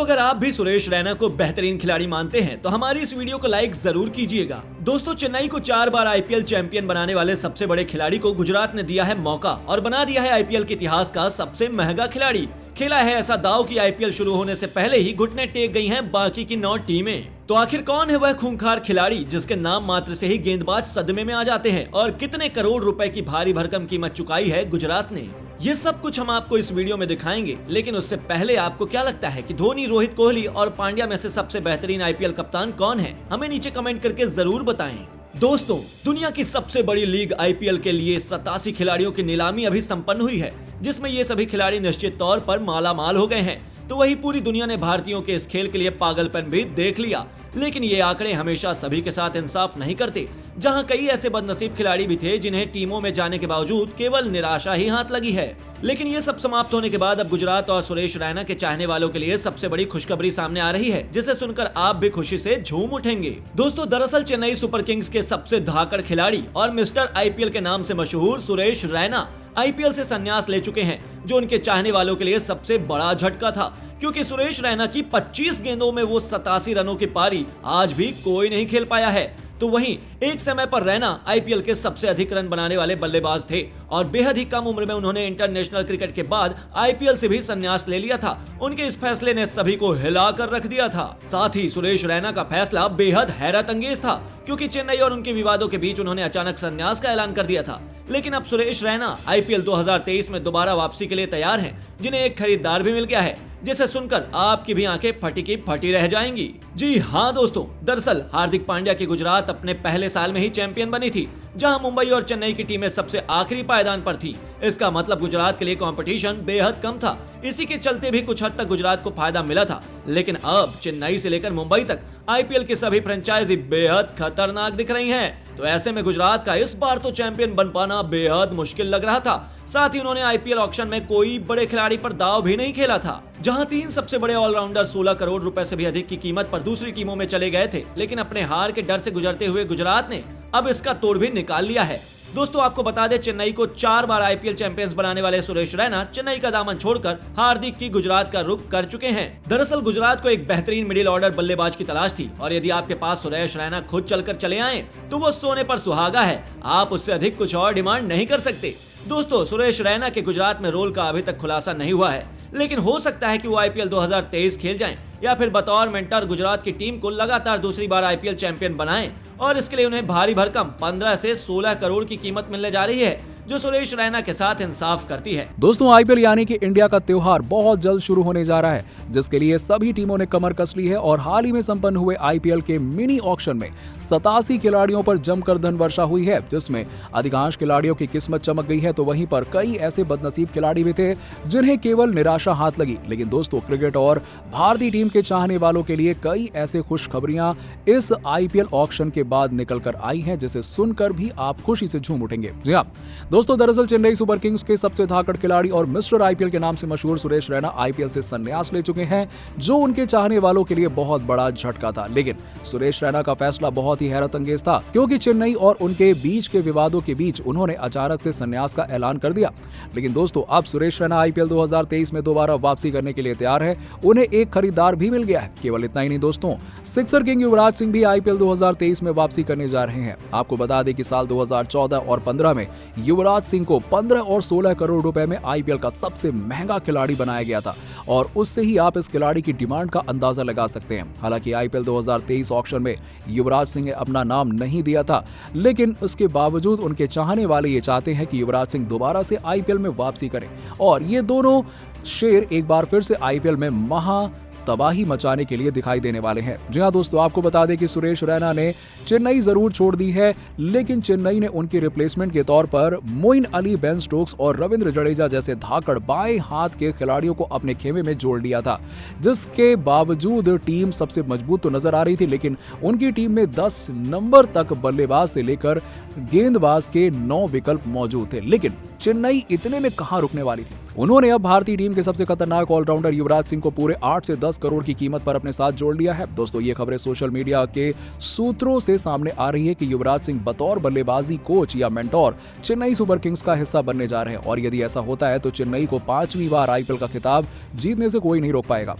अगर आप भी सुरेश रैना को बेहतरीन खिलाड़ी मानते हैं तो हमारी इस वीडियो को लाइक जरूर कीजिएगा। दोस्तों, चेन्नई को 4 बार आईपीएल चैंपियन बनाने वाले सबसे बड़े खिलाड़ी को गुजरात ने दिया है मौका और बना दिया है आईपीएल के इतिहास का सबसे महंगा खिलाड़ी। खेला है ऐसा दांव कि आईपीएल शुरू होने से पहले ही घुटने टेक गई हैं बाकी की 9 टीमें। तो आखिर कौन है वह खूंखार खिलाड़ी जिसके नाम मात्र से ही गेंदबाज सदमे में आ जाते हैं और कितने करोड़ रुपए की भारी भरकम कीमत चुकाई है गुजरात ने? ये सब कुछ हम आपको इस वीडियो में दिखाएंगे, लेकिन उससे पहले आपको क्या लगता है कि धोनी, रोहित कोहली और पांड्या में से सबसे बेहतरीन आईपीएल कप्तान कौन है? हमें नीचे कमेंट करके जरूर बताएं। दोस्तों, दुनिया की सबसे बड़ी लीग आईपीएल के लिए 87 खिलाड़ियों की नीलामी अभी संपन्न हुई है, जिसमें ये सभी खिलाड़ी निश्चित तौर पर मालामाल हो गए हैं। तो वही पूरी दुनिया ने भारतीयों के इस खेल के लिए पागलपन भी देख लिया। लेकिन ये आंकड़े हमेशा सभी के साथ इंसाफ नहीं करते। जहां कई ऐसे बदनसीब खिलाड़ी भी थे जिन्हें टीमों में जाने के बावजूद केवल निराशा ही हाथ लगी है। लेकिन ये सब समाप्त होने के बाद अब गुजरात और सुरेश रैना के चाहने वालों के लिए सबसे बड़ी खुशखबरी सामने आ रही है, जिसे सुनकर आप भी खुशी से झूम उठेंगे। दोस्तों, दरअसल चेन्नई सुपर किंग्स के सबसे धाकड़ खिलाड़ी और मिस्टर आईपीएल के नाम से मशहूर सुरेश रैना आईपीएल से संन्यास ले चुके हैं, जो उनके चाहने वालों के लिए सबसे बड़ा झटका था, क्योंकि सुरेश रैना की 25 गेंदों में वो 87 रनों की पारी आज भी कोई नहीं खेल पाया है। तो वहीं एक समय पर रैना आईपीएल के सबसे अधिक रन बनाने वाले बल्लेबाज थे और बेहद ही कम उम्र में उन्होंने इंटरनेशनल क्रिकेट के बाद आईपीएल से भी संन्यास ले लिया था। उनके इस फैसले ने सभी को हिला कर रख दिया था। साथ ही सुरेश रैना का फैसला बेहद हैरत अंगेज था, क्योंकि चेन्नई और उनके विवादों के बीच उन्होंने अचानक संन्यास का ऐलान कर दिया था। लेकिन अब सुरेश रैना आईपीएल 2023 में दोबारा वापसी के लिए तैयार हैं, जिन्हें एक खरीदार भी मिल गया है, जिसे सुनकर आपकी भी आंखें फटी की फटी रह जाएंगी। जी हाँ दोस्तों, दरअसल हार्दिक पांड्या की गुजरात अपने पहले साल में ही चैंपियन बनी थी, जहां मुंबई और चेन्नई की टीमें सबसे आखिरी पायदान पर थी। इसका मतलब गुजरात के लिए कंपटीशन बेहद कम था। इसी के चलते भी कुछ हद तक गुजरात को फायदा मिला था। लेकिन अब चेन्नई से लेकर मुंबई तक आईपीएल की सभी फ्रेंचाइजी बेहद खतरनाक दिख रही हैं। तो ऐसे में गुजरात का इस बार तो चैंपियन बन पाना बेहद मुश्किल लग रहा था। साथ ही उन्होंने आईपीएल ऑक्शन में कोई बड़े खिलाड़ी पर दाव भी नहीं खेला था। जहां 3 सबसे बड़े ऑलराउंडर 16 करोड़ रुपए से भी अधिक की कीमत पर दूसरी टीमों में चले गए थे, लेकिन अपने हार के डर से गुजरते हुए गुजरात ने अब इसका तोड़ भी निकाल लिया है। दोस्तों, आपको बता दें, चेन्नई को 4 बार आईपीएल चैंपियंस बनाने वाले सुरेश रैना चेन्नई का दामन छोड़कर हार्दिक की गुजरात का रुख कर चुके हैं। दरअसल गुजरात को एक बेहतरीन मिडिल ऑर्डर बल्लेबाज की तलाश थी, और यदि आपके पास सुरेश रैना खुद चलकर चले आए तो वो सोने पर सुहागा है। आप उससे अधिक कुछ और डिमांड नहीं कर सकते। दोस्तों, सुरेश रैना के गुजरात में रोल का अभी तक खुलासा नहीं हुआ है, लेकिन हो सकता है कि वो आईपीएल 2023 खेल जाएं या फिर बतौर मेंटर गुजरात की टीम को लगातार दूसरी बार आईपीएल चैंपियन बनाएं, और इसके लिए उन्हें भारी भरकम 15 से 16 करोड़ की कीमत मिलने जा रही है, जो सुरेश रैना के साथ इंसाफ करती है। दोस्तों, आईपीएल यानी कि इंडिया का त्योहार बहुत जल्द शुरू होने जा रहा है, जिसके लिए सभी टीमों ने कमर कस ली है। और हाल ही में संपन्न हुए आईपीएल के मिनी ऑक्शन में 87 खिलाड़ियों पर जमकर धन वर्षा हुई है, जिसमें अधिकांश खिलाड़ियों की किस्मत चमक गई है। तो वहीं पर कई ऐसे बदनसीब खिलाड़ी भी थे जिन्हें केवल निराशा हाथ लगी। लेकिन दोस्तों, क्रिकेट और भारतीय टीम के चाहने वालों के लिए कई ऐसे खुशखबरियां इस आईपीएल ऑक्शन के बाद निकल कर आई हैं, जिसे सुनकर भी आप खुशी से झूम उठेंगे। जी हाँ दोस्तों, दरअसल चेन्नई सुपर किंग्स के सबसे धाकड़ खिलाड़ी और मिस्टर आईपीएल के नाम से मशहूर सुरेश रैना आईपीएल से संन्यास ले चुके हैं, जो उनके चाहने वालों के लिए बहुत बड़ा झटका था। लेकिन सुरेश रैना का फैसला बहुत ही हैरत अंगेज था, क्योंकि चेन्नई और उनके बीच के विवादों के बीच उन्होंने अचानक से संन्यास का ऐलान कर दिया। लेकिन दोस्तों, अब सुरेश रैना आईपीएल 2023 में दोबारा वापसी करने के लिए तैयार है। उन्हें एक खरीदार भी मिल गया है। केवल इतना ही नहीं दोस्तों, सिक्सर किंग युवराज सिंह भी आईपीएल 2023 में वापसी करने जा रहे हैं। आपको बता दें कि साल 2014 और 15 में युवराज सिंह को 15 और 16 करोड़ रुपए में आईपीएल का सबसे महंगा खिलाड़ी बनाया गया था, और उससे ही आप इस खिलाड़ी की डिमांड का अंदाजा लगा सकते हैं। हालांकि आईपीएल 2023 ऑक्शन में युवराज सिंह ने अपना नाम नहीं दिया था, लेकिन उसके बावजूद उनके चाहने वाले ये चाहते हैं कि युवराज सिंह दोबारा से आईपीएल में वापसी करें, और ये दोनों शेर एक बार फिर से आईपीएल में महा तबाही मचाने के लिए दिखाई देने वाले हैं। जी हाँ दोस्तों, आपको बता दें कि सुरेश रैना ने चेन्नई जरूर छोड़ दी है, लेकिन चेन्नई ने उनकी रिप्लेसमेंट के तौर पर मोइन अली, बेन स्टोक्स और रविंद्र जडेजा जैसे धाकड़ बाएं हाथ के खिलाड़ियों को अपने खेमे में जोड़ लिया था, जिसके बावजूद टीम सबसे मजबूत तो नजर आ रही थी। लेकिन उनकी टीम में 10 नंबर तक बल्लेबाज से लेकर गेंदबाज के 9 विकल्प मौजूद थे। लेकिन चेन्नई इतने में कहां रुकने वाली थी। उन्होंने अब भारतीय टीम के सबसे खतरनाक ऑलराउंडर युवराज सिंह को पूरे 8 से 10 करोड़ की कीमत पर अपने साथ जोड़ लिया है। दोस्तों, ये खबरें सोशल मीडिया के सूत्रों से सामने आ रही है कि युवराज सिंह बतौर बल्लेबाजी कोच या मेंटोर चेन्नई सुपर किंग्स का हिस्सा बनने जा रहे हैं और यदि ऐसा होता है तो चेन्नई को 5वीं बार आईपीएल का खिताब जीतने से कोई नहीं रोक पाएगा।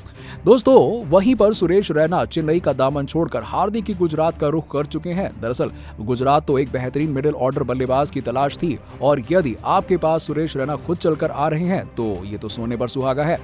दोस्तों, वहीं पर सुरेश रैना चेन्नई का दामन छोड़कर हार्दिक की गुजरात का रुख कर चुके हैं। दरअसल गुजरात तो एक बेहतरीन मिडिल ऑर्डर बल्लेबाज की तलाश थी और यदि आपके पास सुरेश रैना खुद चलकर आ रहे हैं तो ये तो सोने पर सुहागा है।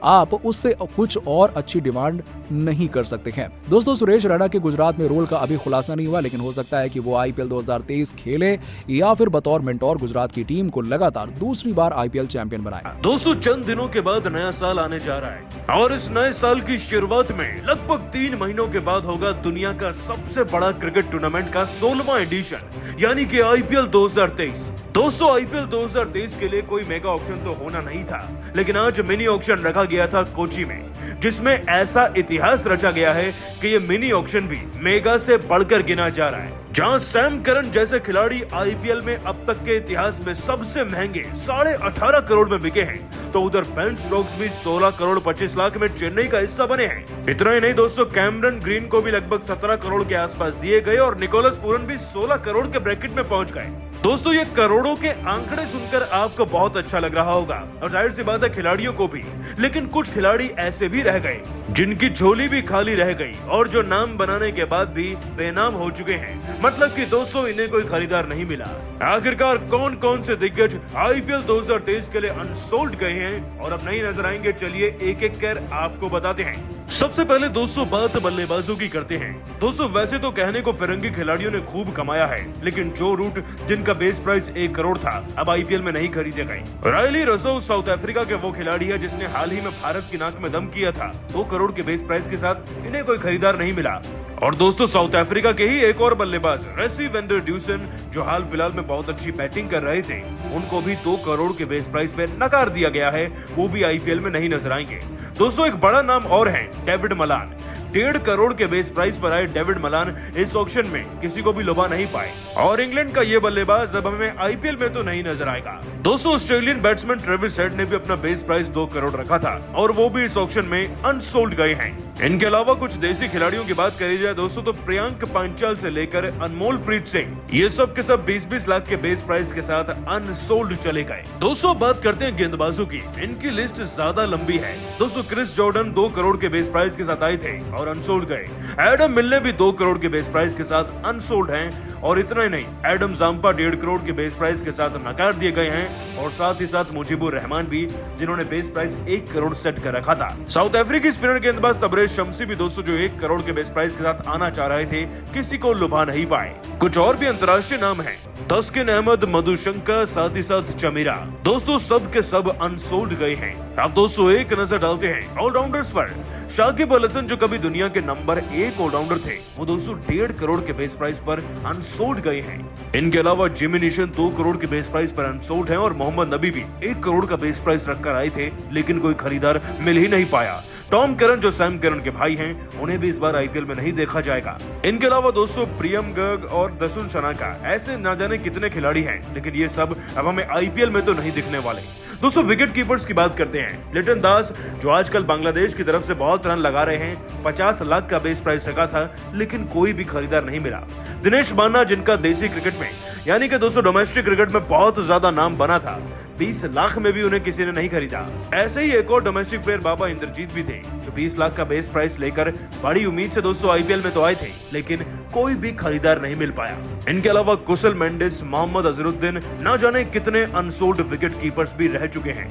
आप उससे कुछ और अच्छी डिमांड नहीं कर सकते हैं। दोस्तों, सुरेश रैना के गुजरात में रोल का अभी खुलासा नहीं हुआ, लेकिन हो सकता है कि वो आईपीएल 2023 खेले या फिर बतौर मेंटोर गुजरात की टीम को लगातार दूसरी बार आईपीएल चैंपियन बनाए। दोस्तों, चंद दिनों के बाद नया साल आने जा रहा है और इस नए साल की शुरुआत में लगभग 3 महीनों के बाद होगा दुनिया का सबसे बड़ा क्रिकेट टूर्नामेंट का 16वां एडिशन, यानी कि आईपीएल 2023। दोस्तों, आईपीएल 2023 के लिए कोई मेगा ऑक्शन तो होना नहीं था, लेकिन आज मिनी ऑक्शन रखा गया था कोची में, जिसमें ऐसा इतिहास रचा गया है कि ये मिनी ऑक्शन भी मेगा से बढ़कर गिना जा रहा है। जहां सैम करन जैसे खिलाड़ी आईपीएल में अब तक के इतिहास में सबसे महंगे 18.5 करोड़ में बिके हैं, तो उधर बेन स्टोक्स भी 16 करोड़ 25 लाख में चेन्नई का हिस्सा बने हैं। इतना ही नहीं दोस्तों, कैमरन ग्रीन को भी लगभग 17 करोड़ के आसपास दिए गए और निकोलस पूरन भी 16 करोड़ के ब्रैकेट में पहुंच गए। दोस्तों, ये करोड़ों के आंकड़े सुनकर आपको बहुत अच्छा लग रहा होगा और जाहिर सी बात है खिलाड़ियों को भी, लेकिन कुछ खिलाड़ी ऐसे भी रह गए जिनकी झोली भी खाली रह गई और जो नाम बनाने के बाद भी बेनाम हो चुके हैं। मतलब कि दोस्तों, इन्हें कोई खरीदार नहीं मिला। आखिरकार कौन कौन से दिग्गज आईपीएल 2023 के लिए अनसोल्ड गए हैं और अब नहीं नजर आएंगे, चलिए एक एक कर आपको बताते हैं। सबसे पहले दोस्तों बात बल्लेबाजों की करते हैं। दोस्तों, वैसे तो कहने को फिरंगी खिलाड़ियों ने खूब कमाया है, लेकिन जो रूट जिनका बेस प्राइस 1 करोड़ था अब आईपीएल में नहीं खरीदे गए। रायली रसो साउथ अफ्रीका के वो खिलाड़ी है जिसने हाल ही में भारत की नाक में दम किया था। 2 करोड़ के बेस प्राइस के साथ इन्हें कोई खरीदार नहीं मिला। और दोस्तों, साउथ अफ्रीका के ही एक और बल्लेबाज रेसी वेंडर ड्यूसन, जो हाल फिलहाल में बहुत अच्छी बैटिंग कर रहे थे, उनको भी 2 करोड़ के बेस प्राइस पे नकार दिया गया है। वो भी आईपीएल में नहीं नजर आएंगे। दोस्तों, एक बड़ा नाम और है डेविड मलान। 1.5 करोड़ के बेस प्राइस पर आए डेविड मलान इस ऑक्शन में किसी को भी लुभा नहीं पाए और इंग्लैंड का ये बल्लेबाज अब हमें आईपीएल में तो नहीं नजर आएगा। दोस्तों, ऑस्ट्रेलियन बैट्समैन ट्रेविस हेड ने भी अपना बेस प्राइस 2 करोड़ रखा था और वो भी इस ऑक्शन में अनसोल्ड गए हैं। इनके अलावा कुछ देसी खिलाड़ियों की बात करी जाए दोस्तों, तो प्रियांक पांचाल से लेकर अनमोल प्रीत सिंह, ये सब के सब 20-20 लाख के बेस प्राइस के साथ अनसोल्ड चले गए। दोस्तों, बात करते हैं गेंदबाजों की। इनकी लिस्ट ज्यादा लंबी है। दोस्तों, क्रिस जॉर्डन 2 करोड़ के बेस प्राइस के साथ आए थे और अनसोल्ड गए। एडम मिलने भी 2 करोड़ के बेस प्राइस के साथ अनसोल्ड हैं और इतना ही नहीं, एडम जाम्पा 1.5 करोड़ के बेस प्राइस के साथ नकार दिए गए हैं और साथ ही साथ मुजीबुर रहमान भी, जिन्होंने बेस प्राइस 1 करोड़ सेट कर रखा था। साउथ अफ्रीकी स्पिनर गेंदबाज तबरेज शम्सी भी दोस्तों, जो 1 करोड़ के बेस प्राइस के साथ आना चाह रहे थे, किसी को लुभा नहीं पाए। कुछ और भी अंतर्राष्ट्रीय नाम हैं, तस्किन अहमद, मधुशंका, साथ ही साथ चमीरा। दोस्तों, सब के सब अनसोल्ड गए हैं। अब दोस्तों एक नजर डालते हैं ऑलराउंडर्स पर। शाकिब अल हसन, जो कभी दुनिया के नंबर 1 ऑलराउंडर थे, वो दोस्तों 1.5 करोड़ के बेस प्राइस पर अनसोल्ड गए हैं। इनके अलावा जिमी निशन 2 करोड़ के बेस प्राइस पर अनसोल्ड हैं और मोहम्मद नबी भी 1 करोड़ का बेस प्राइस रखकर आए थे, लेकिन कोई खरीदार मिल ही नहीं पाया। टॉम करन, जो सैम करन के भाई हैं, उन्हें भी इस बार आईपीएल में नहीं देखा जाएगा। इनके अलावा दोस्तों प्रियम गर्ग और दसुन शनाका, ऐसे ना जाने कितने खिलाड़ी हैं, लेकिन ये सब अब हमें आईपीएल में तो नहीं दिखने वाले। दोस्तों, विकेट कीपर्स की बात करते हैं। लिटन दास, जो आजकल बांग्लादेश की तरफ से बहुत रन लगा रहे हैं, 50 लाख का बेस प्राइस रखा था, लेकिन कोई भी खरीदार नहीं मिला। दिनेश बान्ना, जिनका देसी क्रिकेट में यानी कि दोस्तों डोमेस्टिक क्रिकेट में बहुत ज्यादा नाम बना था, 20 लाख में भी उन्हें किसी ने नहीं खरीदा। ऐसे ही एक और डोमेस्टिक प्लेयर बाबा इंद्रजीत भी थे, जो 20 लाख का बेस प्राइस लेकर बड़ी उम्मीद से दोस्तों आईपीएल में तो आए थे, लेकिन कोई भी खरीदार नहीं मिल पाया। इनके अलावा कुशल मेंडिस, मोहम्मद अजरुद्दीन, ना जाने कितने अनसोल्ड विकेट कीपर्स भी रह चुके हैं।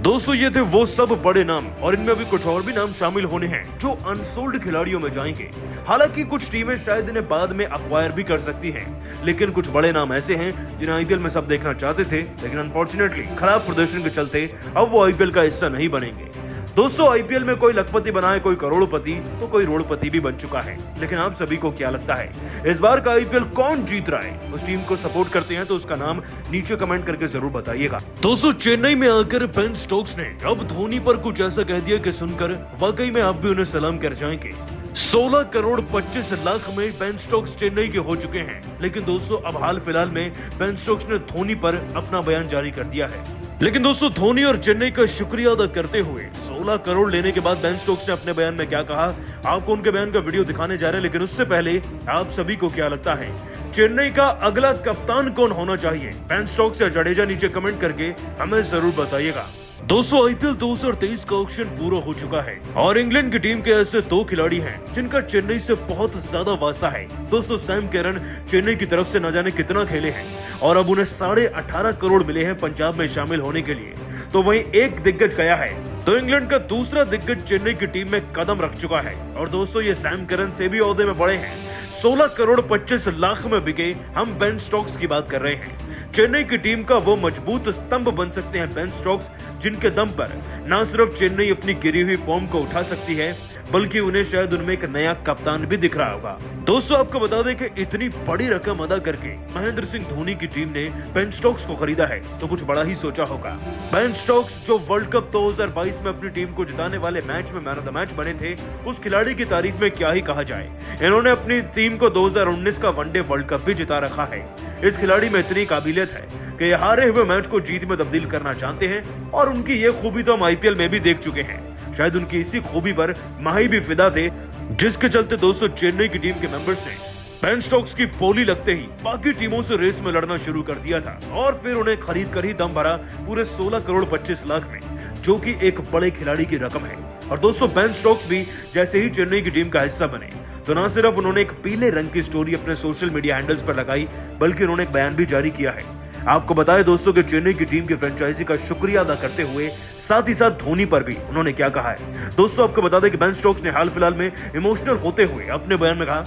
दोस्तों, ये थे वो सब बड़े नाम और इनमें अभी कुछ और भी नाम शामिल होने हैं जो अनसोल्ड खिलाड़ियों में जाएंगे। हालांकि कुछ टीमें शायद इन्हें बाद में अक्वायर भी कर सकती हैं, लेकिन कुछ बड़े नाम ऐसे हैं जिन्हें आईपीएल में सब देखना चाहते थे, लेकिन अनफॉर्चुनेटली खराब प्रदर्शन के चलते अब वो आईपीएल का हिस्सा नहीं बनेंगे। दोस्तों, आईपीएल में कोई लखपति बनाए, कोई करोड़पति, तो कोई रोड़पति भी बन चुका है। लेकिन आप सभी को क्या लगता है, इस बार का आईपीएल कौन जीत रहा है? उस टीम को सपोर्ट करते हैं तो उसका नाम नीचे कमेंट करके जरूर बताइएगा। दोस्तों, चेन्नई में आकर बेन स्टोक्स ने अब धोनी पर कुछ ऐसा कह दिया कि सुनकर वाकई में आप भी उन्हें सलाम कर जाएंगे। 16 करोड़ 25 लाख में बेन स्टोक्स चेन्नई के हो चुके हैं। लेकिन दोस्तों अब हाल फिलहाल में बेन स्टोक्स ने धोनी पर अपना बयान जारी कर दिया है। लेकिन दोस्तों धोनी और चेन्नई का शुक्रिया अदा करते हुए 16 करोड़ लेने के बाद बेन स्टोक्स ने अपने बयान में क्या कहा, आपको उनके बयान का वीडियो दिखाने जा रहे हैं। लेकिन उससे पहले आप सभी को क्या लगता है, चेन्नई का अगला कप्तान कौन होना चाहिए? बेन स्टोक्स या जडेजा? नीचे कमेंट करके हमें जरूर बताइएगा। दोस्तों आईपीएल 2023 का ऑक्शन पूरा हो चुका है और इंग्लैंड की टीम के ऐसे 2 खिलाड़ी हैं जिनका चेन्नई से बहुत ज्यादा वास्ता है। दोस्तों सैम कैरन चेन्नई की तरफ से न जाने कितना खेले हैं और अब उन्हें 18.5 करोड़ मिले हैं पंजाब में शामिल होने के लिए। तो वहीं एक दिग्गज गया है तो इंग्लैंड का दूसरा दिग्गज चेन्नई की टीम में कदम रख चुका है। और दोस्तों ये सैम कैरन से भी ओहदे में बड़े हैं। 16 करोड़ 25 लाख में बिके हम बेन स्टोक्स की बात कर रहे हैं। चेन्नई की टीम का वो मजबूत स्तंभ बन सकते हैं बेन स्टोक्स, जिनके दम पर न सिर्फ चेन्नई अपनी गिरी हुई फॉर्म को उठा सकती है बल्कि उन्हें शायद उनमें एक नया कप्तान भी दिख रहा होगा। दोस्तों आपको बता दें कि इतनी बड़ी रकम अदा करके महेंद्र सिंह धोनी की टीम ने बेन स्टोक्स को खरीदा है तो कुछ बड़ा ही सोचा होगा। बेन स्टोक्स जो वर्ल्ड कप 2022 में अपनी टीम को जिताने वाले मैच में मैन ऑफ द मैच बने थे, उस खिलाड़ी की तारीफ में क्या ही कहा जाए। इन्होंने अपनी टीम को 2019 का वनडे वर्ल्ड कप भी जिता रखा है। इस खिलाड़ी में इतनी काबिलियत है कि ये हारे हुए मैच को जीत में तब्दील करना चाहते हैं और उनकी ये खूबी तो हम आईपीएल में भी देख चुके हैं। शायद उनकी इसी खूबी पर माही भी फिदा थे, जिसके चलते दोस्तों चेन्नई की टीम के मेंबर्स ने बेन स्टोक्स की बोली लगते ही बाकी टीमों से रेस में लड़ना शुरू कर दिया था और फिर उन्हें खरीद कर ही दम भरा पूरे 16 करोड़ 25 लाख में, जो कि एक बड़े खिलाड़ी की रकम है। और दोस्तों बेन स्टोक्स भी जैसे ही चेन्नई की टीम का हिस्सा बने तो न सिर्फ उन्होंने एक पीले रंग की स्टोरी अपने सोशल मीडिया हैंडल्स पर लगाई बल्कि उन्होंने एक बयान भी जारी किया है। आपको बताएं दोस्तों कि चेन्नई की टीम के फ्रेंचाइजी का शुक्रिया अदा करते हुए साथ ही साथ धोनी पर भी उन्होंने क्या कहा है। दोस्तों आपको बता दें कि बेन स्टोक्स ने हाल फिलहाल में इमोशनल होते हुए अपने बयान में कहा,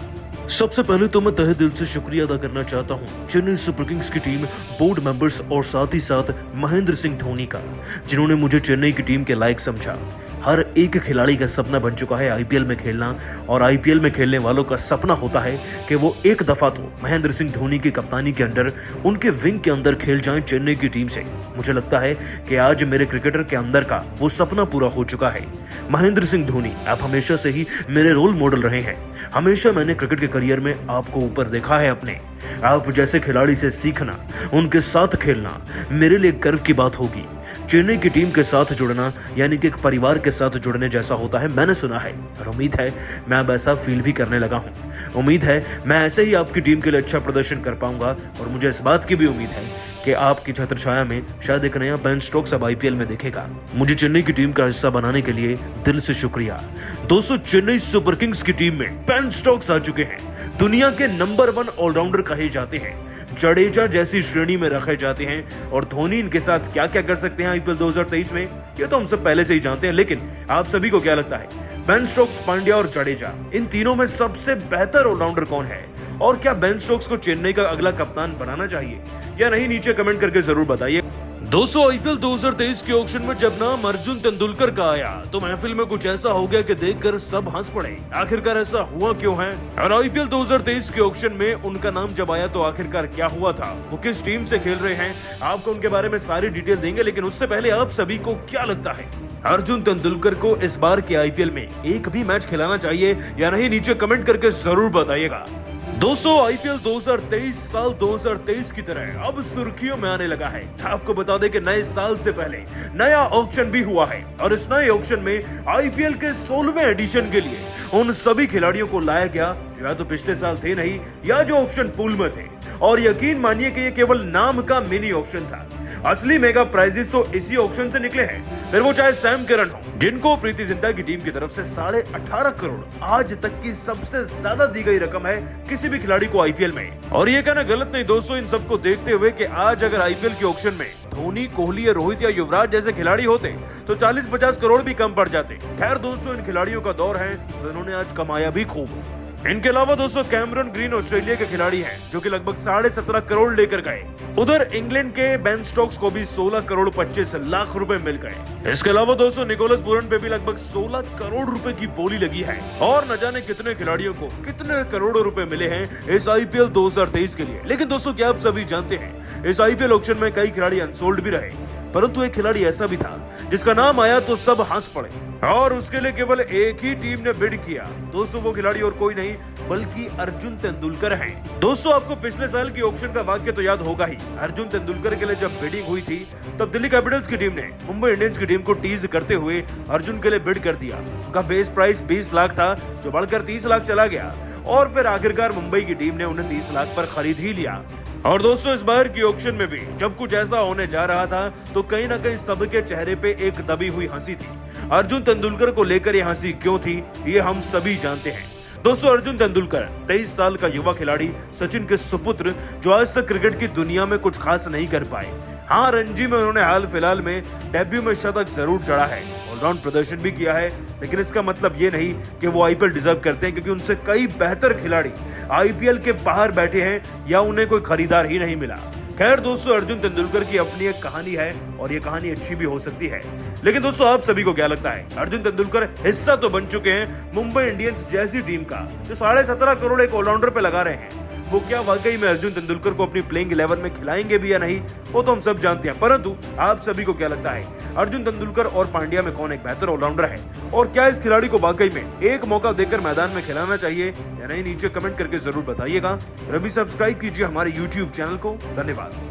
सबसे पहले तो मैं तहे दिल से शुक्रिया अदा करना चाहता हूं चेन्नई सुपर किंग्स की टीम, बोर्ड मेंबर्स और साथ ही साथ महेंद्र सिंह धोनी का, जिन्होंने मुझे चेन्नई की टीम के लायक समझा। हर एक खिलाड़ी का सपना बन चुका है आईपीएल में खेलना और आईपीएल में खेलने वालों का सपना होता है कि वो एक दफा तो महेंद्र सिंह धोनी की कप्तानी के अंडर उनके विंग के अंदर खेल जाएं चेन्नई की टीम से। मुझे लगता है कि आज मेरे क्रिकेटर के अंदर का वो सपना पूरा हो चुका है। महेंद्र सिंह धोनी, आप हमेशा से ही मेरे रोल मॉडल रहे हैं। हमेशा मैंने क्रिकेट के करियर में आपको ऊपर देखा है अपने। आप जैसे खिलाड़ी से सीखना, उनके साथ खेलना मेरे लिए गर्व की बात होगी। चेन्नई की टीम के साथ जुड़ना यानी कि एक परिवार के साथ जुड़ने जैसा होता है, मैंने सुना है और उम्मीद है मैं अब ऐसा फील भी करने लगा हूं। उम्मीद है मैं ऐसे ही आपकी टीम के लिए अच्छा प्रदर्शन कर पाऊंगा और मुझे इस बात की भी उम्मीद है कि आपकी छत्र छाया में शायद एक नया बेन स्टोक्स अब आईपीएल में देखेगा। मुझे चेन्नई की टीम का हिस्सा बनाने के लिए दिल से शुक्रिया। दोस्तों चेन्नई सुपर किंग्स की टीम में बेन स्टोक्स आ चुके हैं। दुनिया के नंबर 1 ऑलराउंडर कहे जाते हैं, जडेजा जैसी श्रेणी में रखे जाते हैं और धोनी इनके साथ क्या क्या कर सकते हैं आईपीएल 2023 में, ये तो हम सब पहले से ही जानते हैं। लेकिन आप सभी को क्या लगता है, बेन स्टोक्स, पांड्या और जडेजा, इन तीनों में सबसे बेहतर ऑलराउंडर कौन है और क्या बेन स्टोक्स को चेन्नई का अगला कप्तान बनाना चाहिए या नहीं? नीचे कमेंट करके जरूर बताइए। दोस्तों आईपीएल 2023 के ऑक्शन में जब नाम अर्जुन तेंदुलकर का आया तो महफिल में कुछ ऐसा हो गया कि देखकर सब हंस पड़े। आखिरकार ऐसा हुआ क्यों है और आईपीएल 2023 के ऑक्शन में उनका नाम जब आया तो आखिरकार क्या हुआ था, वो किस टीम से खेल रहे हैं, आपको उनके बारे में सारी डिटेल देंगे। लेकिन उससे पहले आप सभी को क्या लगता है, अर्जुन तेंदुलकर को इस बार के आईपीएल में एक भी मैच खिलाना चाहिए या नहीं? नीचे कमेंट करके जरूर बताइएगा। दोस्तों आईपीएल 2023 साल 2023 की तरह अब सुर्खियों में आने लगा है। आपको बता दें कि नए साल से पहले नया ऑक्शन भी हुआ है और इस नए ऑक्शन में आईपीएल के 16वें एडिशन के लिए उन सभी खिलाड़ियों को लाया गया जो या तो पिछले साल थे नहीं या जो ऑक्शन पूल में थे। और यकीन मानिए कि ये केवल नाम का मिनी ऑक्शन था, असली मेगा प्राइजेस तो इसी ऑक्शन से निकले हैं। फिर वो चाहे सैम करन हो, जिनको प्रीति जिंटा की टीम की तरफ से 18.5 करोड़ आज तक की सबसे ज्यादा दी गई रकम है किसी भी खिलाड़ी को आईपीएल में। और ये कहना गलत नहीं दोस्तों इन सबको देखते हुए कि आज अगर आईपीएल के ऑक्शन में धोनी, कोहली, रोहित या युवराज जैसे खिलाड़ी होते तो 40-50 करोड़ भी कम पड़ जाते। खैर दोस्तों इन खिलाड़ियों का दौर है तो इन्होंने आज कमाया भी खूब। इनके अलावा दोस्तों कैमरन ग्रीन ऑस्ट्रेलिया के खिलाड़ी हैं जो कि लगभग 17.5 करोड़ लेकर गए। उधर इंग्लैंड के बेन स्टोक्स को भी 16 करोड़ 25 लाख रुपए मिल गए। इसके अलावा दोस्तों निकोलस पूरन पे भी लगभग 16 करोड़ रुपए की बोली लगी है और न जाने कितने खिलाड़ियों को कितने करोड़ों रुपए मिले हैं इस आईपीएल 2023 के लिए। लेकिन दोस्तों क्या आप सभी जानते हैं इस आईपीएल ऑक्शन में कई खिलाड़ी अनसोल्ड भी रहे, परंतु एक खिलाड़ी ऐसा भी था जिसका नाम आया तो सब हंस पड़े और उसके लिए केवल एक ही टीम ने बिड किया। दोस्तों वो खिलाड़ी और कोई नहीं बल्कि अर्जुन तेंदुलकर हैं। दोस्तों आपको पिछले साल की ऑक्शन का वाक्य तो याद होगा ही। अर्जुन तेंदुलकर के लिए जब बिडिंग हुई थी तब दिल्ली कैपिटल्स की टीम ने मुंबई इंडियंस की टीम को टीज करते हुए अर्जुन के लिए बिड कर दिया। उनका बेस प्राइस 20 लाख था जो बढ़कर 30 लाख चला गया और फिर आखिरकार मुंबई की टीम ने उन्हें 30 लाख पर खरीद ही लिया। और दोस्तों इस बार की ऑक्शन में भी जब कुछ ऐसा होने जा रहा था तो कहीं ना कहीं सबके चेहरे पे एक दबी हुई हंसी थी। अर्जुन तेंदुलकर को लेकर ये हंसी क्यों थी ये हम सभी जानते हैं। दोस्तों अर्जुन तेंदुलकर 23 साल का युवा खिलाड़ी सचिन के सुपुत्र जो आज तक क्रिकेट की दुनिया में कुछ खास नहीं कर पाए। हाँ रणजी में उन्होंने हाल फिलहाल में डेब्यू में शतक जरूर चढ़ा है, ऑलराउंड प्रदर्शन भी किया है, लेकिन इसका मतलब ये नहीं कि वो आईपीएल डिजर्व करते हैं क्योंकि उनसे कई बेहतर खिलाड़ी आईपीएल के बाहर बैठे हैं या उन्हें कोई खरीदार ही नहीं मिला। खैर दोस्तों अर्जुन तेंदुलकर की अपनी एक कहानी है और ये कहानी अच्छी भी हो सकती है, लेकिन दोस्तों आप सभी को क्या लगता है अर्जुन तेंदुलकर हिस्सा तो बन चुके हैं मुंबई इंडियंस जैसी टीम का जो 17.5 करोड़ एक ऑलराउंडर पे लगा रहे हैं, वो क्या वाकई में अर्जुन तेंदुलकर को अपनी प्लेइंग 11 में खिलाएंगे भी या नहीं वो तो हम सब जानते हैं, परंतु आप सभी को क्या लगता है अर्जुन तेंदुलकर और पांड्या में कौन एक बेहतर ऑलराउंडर है और क्या इस खिलाड़ी को वाकई में एक मौका देकर मैदान में खिलाना चाहिए या नहीं, नीचे कमेंट करके जरूर बताइएगा। अभी सब्सक्राइब कीजिए हमारे YouTube चैनल को। धन्यवाद।